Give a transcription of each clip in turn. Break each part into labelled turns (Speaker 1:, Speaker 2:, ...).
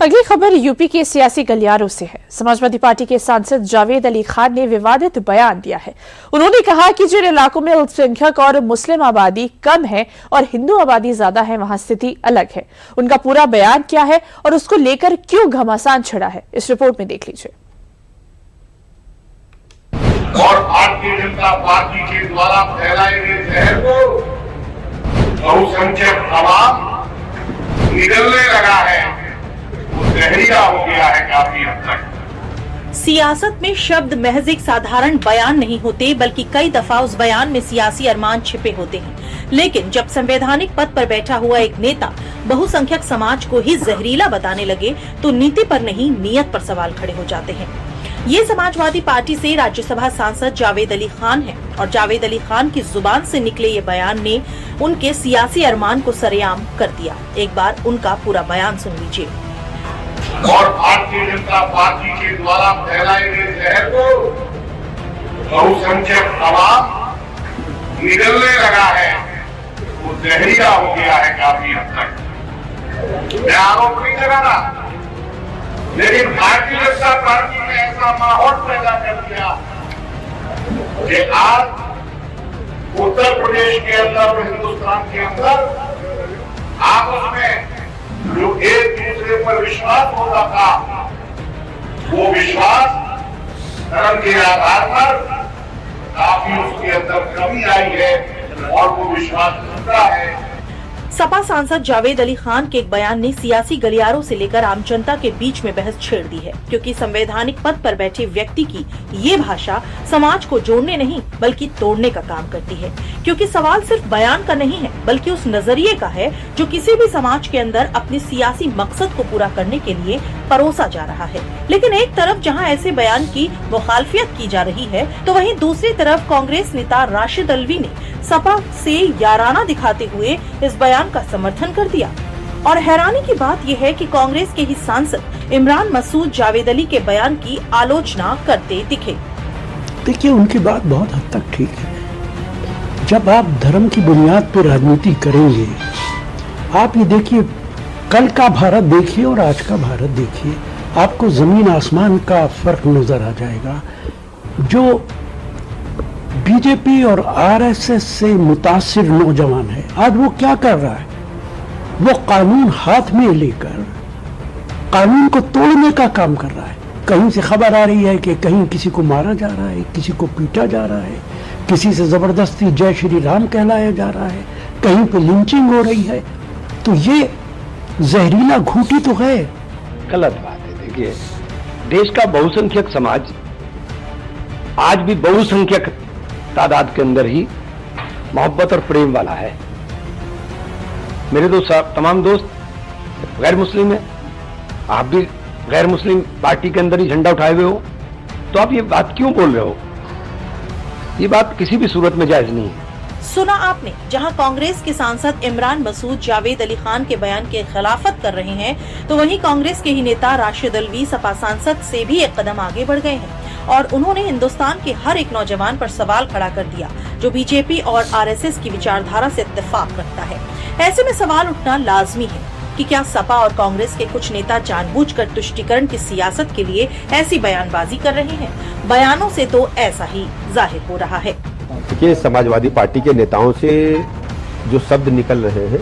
Speaker 1: अगली खबर यूपी के सियासी गलियारों से है। समाजवादी पार्टी के सांसद जावेद अली खान ने विवादित बयान दिया है। उन्होंने कहा कि जिन इलाकों में अल्पसंख्यक और मुस्लिम आबादी कम है और हिंदू आबादी ज्यादा है, वहां स्थिति अलग है। उनका पूरा बयान क्या है और उसको लेकर क्यों घमासान छिड़ा है, इस रिपोर्ट में देख लीजिए।
Speaker 2: और भारतीय जनता पार्टी के द्वारा फैलाए गए जहर को बहुसंख्यक आवाम निगलने लगा है, वो जहरीला हो गया है काफी हद तक।
Speaker 3: सियासत में शब्द महज एक साधारण बयान नहीं होते, बल्कि कई दफा उस बयान में सियासी अरमान छिपे होते हैं। लेकिन जब संवैधानिक पद पर बैठा हुआ एक नेता बहुसंख्यक समाज को ही जहरीला बताने लगे, तो नीति पर नहीं नीयत पर सवाल खड़े हो जाते हैं। ये समाजवादी पार्टी से राज्यसभा सांसद जावेद अली खान हैं और जावेद अली खान की जुबान से निकले ये बयान ने उनके सियासी अरमान को सरेआम कर दिया। एक बार उनका पूरा बयान सुन लीजिए।
Speaker 2: और भारतीय जनता पार्टी के द्वारा फैलाए गए जहर को बहुसंख्यक आवाम निगलने लगा है, वो जहरीला हो गया है काफी हद तक। मैं आरोप नहीं लगा रहा, लेकिन भारतीय जनता पार्टी ने ऐसा माहौल पैदा कर दिया कि आज उत्तर प्रदेश के अंदर और हिंदुस्तान के अंदर आपस में जो एक दूसरे पर विश्वास होता था, वो विश्वास धर्म के आधार पर काफी उसके अंदर कमी आई है और वो विश्वास टूटा है।
Speaker 3: सपा सांसद जावेद अली खान के एक बयान ने सियासी गलियारों से लेकर आम जनता के बीच में बहस छेड़ दी है, क्योंकि संवैधानिक पद पर बैठे व्यक्ति की ये भाषा समाज को जोड़ने नहीं बल्कि तोड़ने का काम करती है। क्योंकि सवाल सिर्फ बयान का नहीं है, बल्कि उस नजरिए का है जो किसी भी समाज के अंदर अपने सियासी मकसद को पूरा करने के लिए परोसा जा रहा है। लेकिन एक तरफ जहाँ ऐसे बयान की मुखालफियत की जा रही है, तो वहीं दूसरी तरफ कांग्रेस नेता राशिद अल्वी ने सपा से याराना दिखाते हुए इस बयान का समर्थन कर दिया। और हैरानी की बात यह है कि कांग्रेस के ही सांसद इमरान मसूद जावेद अली के बयान की आलोचना करते दिखे।
Speaker 4: देखिए, उनकी बात बहुत हद तक ठीक है। जब आप धर्म की बुनियाद पर राजनीति करेंगे, आप ये देखिए, कल का भारत देखिए और आज का भारत देखिए, आपको जमीन आसमान का फर्क नजर आ जाएगा। जो बीजेपी और आरएसएस से मुतासिर नौजवान है, आज वो क्या कर रहा है? वो कानून हाथ में लेकर कानून को तोड़ने का काम कर रहा है। कहीं से खबर आ रही है कि कहीं किसी को मारा जा रहा है, किसी को पीटा जा रहा है, किसी से जबरदस्ती जय श्री राम कहलाया जा रहा है, कहीं पे लिंचिंग हो रही है। तो ये जहरीला घूंटी तो है।
Speaker 5: गलत बात है। देखिए, देश का बहुसंख्यक समाज आज भी बहुसंख्यक तादाद के अंदर ही मोहब्बत और प्रेम वाला है। मेरे तमाम दोस्त गैर मुस्लिम है, आप भी गैर मुस्लिम पार्टी के अंदर ही झंडा उठाए हुए हो, तो आप ये बात क्यों बोल रहे हो? ये बात किसी भी सूरत में जायज नहीं है।
Speaker 3: सुना आपने, जहां कांग्रेस के सांसद इमरान मसूद जावेद अली खान के बयान के खिलाफत कर रहे हैं, तो वहीं कांग्रेस के ही नेता राशिद अल्वी सपा सांसद से भी एक कदम आगे बढ़ गए हैं और उन्होंने हिंदुस्तान के हर एक नौजवान पर सवाल खड़ा कर दिया जो बीजेपी और आरएसएस की विचारधारा से इत्तेफाक रखता है। ऐसे में सवाल उठना लाजमी है कि क्या सपा और कांग्रेस के कुछ नेता जानबूझकर तुष्टीकरण की सियासत के लिए ऐसी बयानबाजी कर रहे हैं? बयानों से तो ऐसा ही जाहिर हो रहा है।
Speaker 6: देखिए, समाजवादी पार्टी के नेताओं से जो शब्द निकल रहे हैं,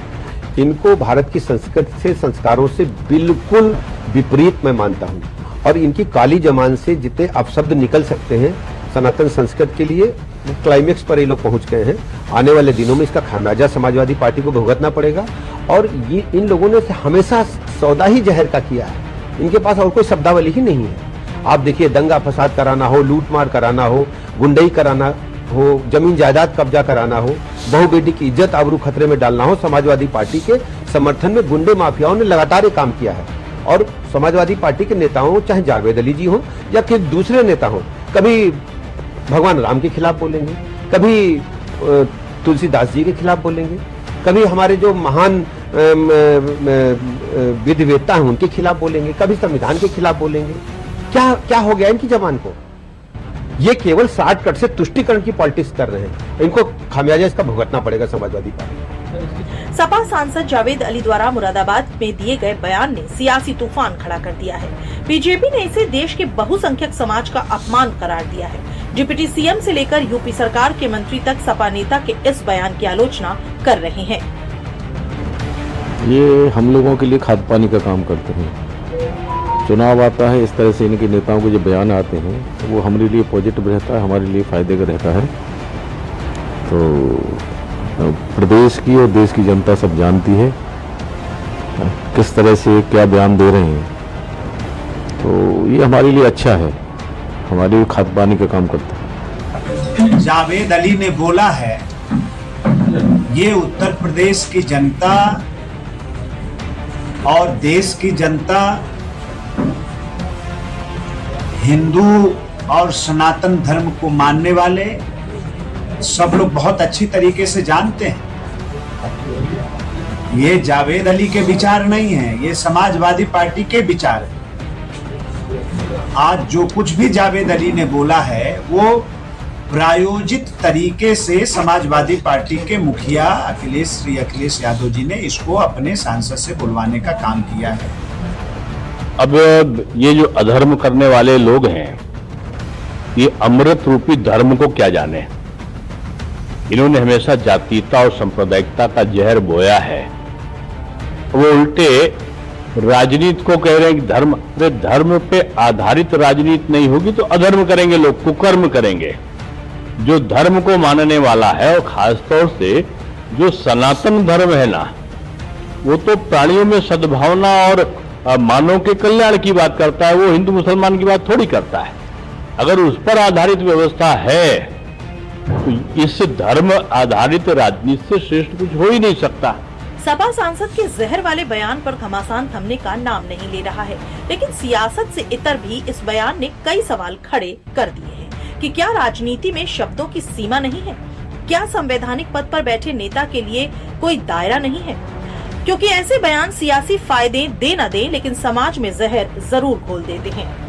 Speaker 6: इनको भारत की संस्कृति से, संस्कारों से बिल्कुल विपरीत मैं मानता हूँ। और इनकी काली जबान से जितने अपशब्द निकल सकते हैं सनातन संस्कृति के लिए, क्लाइमेक्स पर ये लोग पहुंच गए हैं। आने वाले दिनों में इसका खामियाजा समाजवादी पार्टी को भुगतना पड़ेगा। और ये इन लोगों ने हमेशा सौदा ही जहर का किया है। इनके पास और कोई शब्दावली ही नहीं है। आप देखिए, दंगा फसाद कराना हो, लूटमार कराना हो, गुंडई कराना हो, जमीन जायदाद कब्जा कराना हो, बहू बेटी की इज्जत आबरू खतरे में डालना हो, समाजवादी पार्टी के समर्थन में गुंडे माफियाओं ने लगातार ये काम किया है। और समाजवादी पार्टी के नेताओं, चाहे जावेद अली जी हो या फिर दूसरे नेता हो, कभी भगवान राम के खिलाफ बोलेंगे, कभी तुलसीदास जी के खिलाफ बोलेंगे, कभी हमारे जो महान विधिवेत्ता हैं उनके खिलाफ बोलेंगे, कभी संविधान के खिलाफ बोलेंगे। क्या क्या हो गया इनकी जबान को? ये केवल शॉर्टकट से तुष्टीकरण की पॉलिटिक्स कर रहे हैं। इनको खामियाजा इसका भुगतना पड़ेगा समाजवादी पार्टी।
Speaker 3: सपा सांसद जावेद अली द्वारा मुरादाबाद में दिए गए बयान ने सियासी तूफान खड़ा कर दिया है। बीजेपी ने इसे देश के बहुसंख्यक समाज का अपमान करार दिया है। डिप्टी सीएम से लेकर यूपी सरकार के मंत्री तक सपा नेता के इस बयान की आलोचना कर रहे हैं।
Speaker 7: ये हम लोगों के लिए खाद पानी का काम करते हैं। चुनाव आता है, इस तरह से इनके नेताओं के जो बयान आते हैं तो वो हमारे लिए पॉजिटिव रहता है, हमारे लिए फायदे का रहता है। तो प्रदेश की और देश की जनता सब जानती है किस तरह से क्या बयान दे रहे हैं, तो ये हमारे लिए अच्छा है, हमारे लिए खाद पानी का काम करता है।
Speaker 8: जावेद अली ने बोला है, ये उत्तर प्रदेश की जनता और देश की जनता हिंदू और सनातन धर्म को मानने वाले सब लोग बहुत अच्छी तरीके से जानते हैं। ये जावेद अली के विचार नहीं है, ये समाजवादी पार्टी के विचार है। आज जो कुछ भी जावेद अली ने बोला है वो प्रायोजित तरीके से समाजवादी पार्टी के मुखिया श्री अखिलेश यादव जी ने इसको अपने सांसद से बुलवाने का काम किया है।
Speaker 9: अब ये जो अधर्म करने वाले लोग हैं, ये अमृत रूपी धर्म को क्या जाने। इन्होंने हमेशा जातीयता और सांप्रदायिकता का जहर बोया है। वो उल्टे राजनीति को कह रहे हैं कि धर्म पे आधारित राजनीति नहीं होगी तो अधर्म करेंगे लोग, कुकर्म करेंगे। जो धर्म को मानने वाला है और खासतौर से जो सनातन धर्म है ना, वो तो प्राणियों में सद्भावना और मानव के कल्याण की बात करता है, वो हिंदू मुसलमान की बात थोड़ी करता है। अगर उस पर आधारित व्यवस्था है तो इस धर्म आधारित राजनीति से श्रेष्ठ कुछ हो ही नहीं सकता।
Speaker 3: सपा सांसद के जहर वाले बयान पर घमासान थमने का नाम नहीं ले रहा है, लेकिन सियासत से इतर भी इस बयान ने कई सवाल खड़े कर दिए हैं कि क्या राजनीति में शब्दों की सीमा नहीं है? क्या संवैधानिक पद पर बैठे नेता के लिए कोई दायरा नहीं है? क्योंकि ऐसे बयान सियासी फायदे दे न दे, लेकिन समाज में जहर जरूर घोल देते हैं।